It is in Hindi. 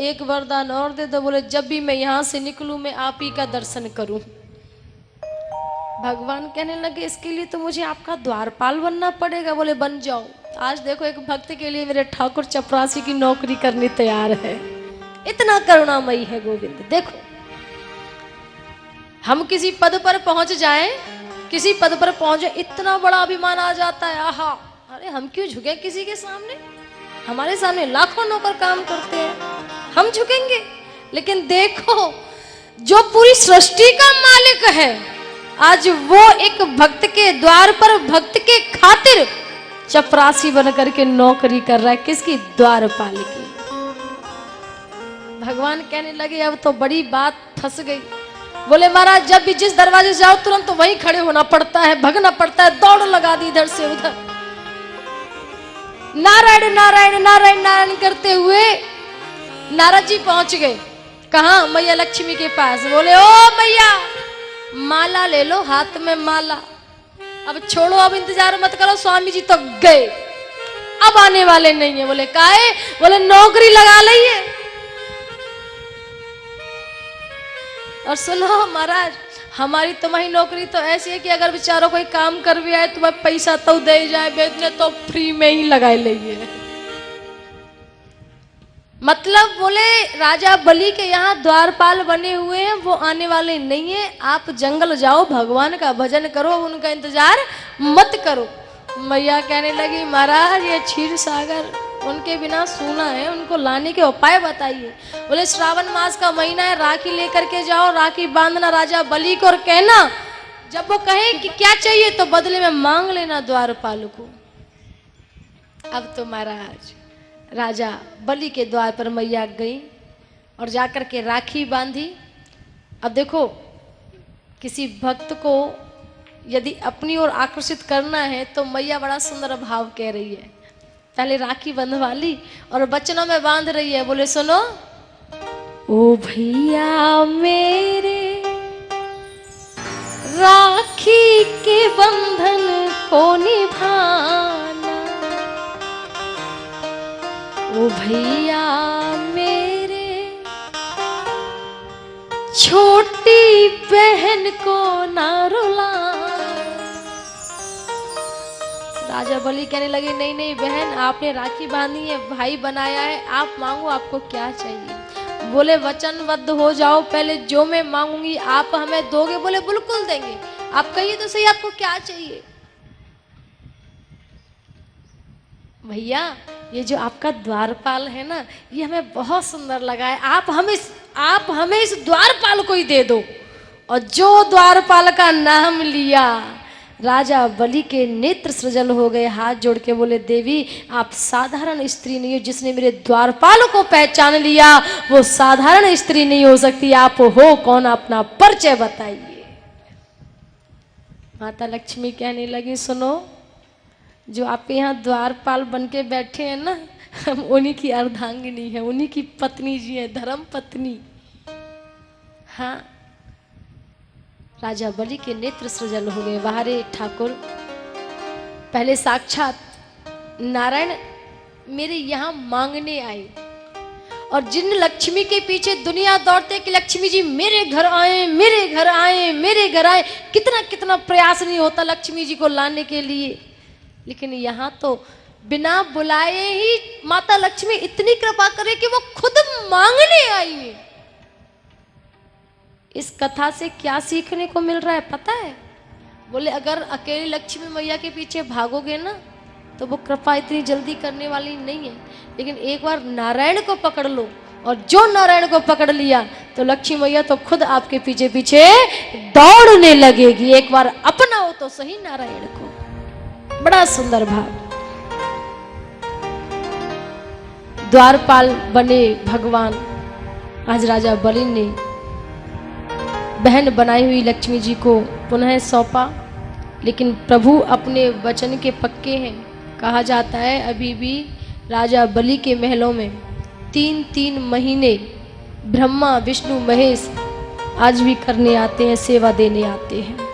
एक वरदान और दे दो। बोले जब भी मैं यहाँ से निकलूं मैं आप ही का दर्शन करूं। भगवान कहने लगे इसके लिए तो मुझे आपका द्वारपाल बनना पड़ेगा। बोले बन जाओ। आज देखो एक भक्त के लिए मेरे ठाकुर चपरासी की नौकरी करनी तैयार है। इतना करुणामयी है गोविंद। देखो हम किसी पद पर पहुंच जाएं, किसी पद पर पहुंचे इतना बड़ा अभिमान आ जाता है। आहा, अरे हम क्यों झुके किसी के सामने? हमारे सामने लाखों नौकर काम करते हैं, हम झुकेंगे? लेकिन देखो जो पूरी सृष्टि का मालिक है, आज वो एक भक्त के द्वार पर भक्त के खातिर चपरासी बन करके नौकरी कर रहा है। किसकी? द्वारपाल की। भगवान कहने लगे अब तो बड़ी बात फंस गई। बोले महाराज जब भी जिस दरवाजे से जाओ तुरंत तो वहीं खड़े होना पड़ता है, भगना पड़ता है, दौड़ लगा दी इधर से उधर। नारायण नारायण नारायण नारायण करते हुए नारद जी पहुंच गए। कहा? मैया लक्ष्मी के पास। बोले ओ मैया माला ले लो, हाथ में माला। अब छोड़ो, अब इंतजार मत करो, स्वामी जी तो गए, अब आने वाले नहीं है। बोले काहे? बोले नौकरी लगा लीजिए। और सुनो महाराज हमारी तुम्हारी नौकरी तो ऐसी है कि अगर बेचारों कोई काम कर भी आए तो पैसा तो दे जाए, बेचने तो फ्री में ही लगा लेंगे। मतलब बोले राजा बलि के यहाँ द्वारपाल बने हुए हैं, वो आने वाले नहीं है। आप जंगल जाओ, भगवान का भजन करो, उनका इंतजार मत करो। मैया कहने लगी महाराज ये क्षीर सागर उनके बिना सूना है, उनको लाने के उपाय बताइए। बोले श्रावण मास का महीना है, राखी लेकर के जाओ, राखी बांधना राजा बलि को और कहना जब वो कहे कि क्या चाहिए तो बदले में मांग लेना द्वारपाल को। अब तो महाराज राजा बलि के द्वार पर मैया गई और जाकर के राखी बांधी। अब देखो किसी भक्त को यदि अपनी ओर आकर्षित करना है तो मैया बड़ा सुंदर भाव कह रही है। पहले राखी बंधवा ली और बचनों में बांध रही है। बोले सुनो ओ भैया मेरे राखी के बंधन को निभाना, ओ भैया मेरे छोटी बहन को ना रुलाना। राजा बलि कहने लगे नहीं नहीं बहन आपने राखी बांधी है, भाई बनाया है, आप मांगो आपको क्या चाहिए। बोले वचनबद्ध हो जाओ, पहले जो मैं मांगूंगी आप हमें दोगे। बोले बिल्कुल देंगे, आप कहिए तो सही आपको क्या चाहिए। भैया ये जो आपका द्वारपाल है ना ये हमें बहुत सुंदर लगा है, आप हमें इस द्वारपाल को ही दे दो। और जो द्वारपाल का नाम लिया राजा बलि के नेत्र सृजल हो गए। हाथ जोड़ के बोले देवी आप साधारण स्त्री नहीं हो, जिसने मेरे द्वारपाल को पहचान लिया वो साधारण स्त्री नहीं हो सकती। आप हो कौन? अपना परिचय बताइए। माता लक्ष्मी कहने लगी सुनो जो आपके यहाँ द्वारपाल बन के बैठे हैं ना हम उन्हीं की अर्धांगिनी है, उन्हीं की पत्नी जी है, धर्म पत्नी। हाँ राजा बलि के नेत्र सृजल हो गए। बाहरे ठाकुर पहले साक्षात नारायण मेरे यहाँ मांगने आए और जिन लक्ष्मी के पीछे दुनिया दौड़ते कि लक्ष्मी जी मेरे घर आए, मेरे घर आए, मेरे घर आए, कितना कितना प्रयास नहीं होता लक्ष्मी जी को लाने के लिए। लेकिन यहाँ तो बिना बुलाए ही माता लक्ष्मी इतनी कृपा करे कि वो खुद मांगने आई है। इस कथा से क्या सीखने को मिल रहा है पता है? बोले अगर अकेली लक्ष्मी मैया के पीछे भागोगे ना तो वो कृपा इतनी जल्दी करने वाली नहीं है। लेकिन एक बार नारायण को पकड़ लो और जो नारायण को पकड़ लिया तो लक्ष्मी मैया तो खुद आपके पीछे पीछे दौड़ने लगेगी। एक बार अपनाओ तो सही नारायण को। बड़ा सुंदर भाव। द्वारपाल बने भगवान। आज राजा बलि ने बहन बनाई हुई लक्ष्मी जी को पुनः सौंपा, लेकिन प्रभु अपने वचन के पक्के हैं। कहा जाता है अभी भी राजा बलि के महलों में 3-3 महीने ब्रह्मा विष्णु महेश आज भी करने आते हैं, सेवा देने आते हैं।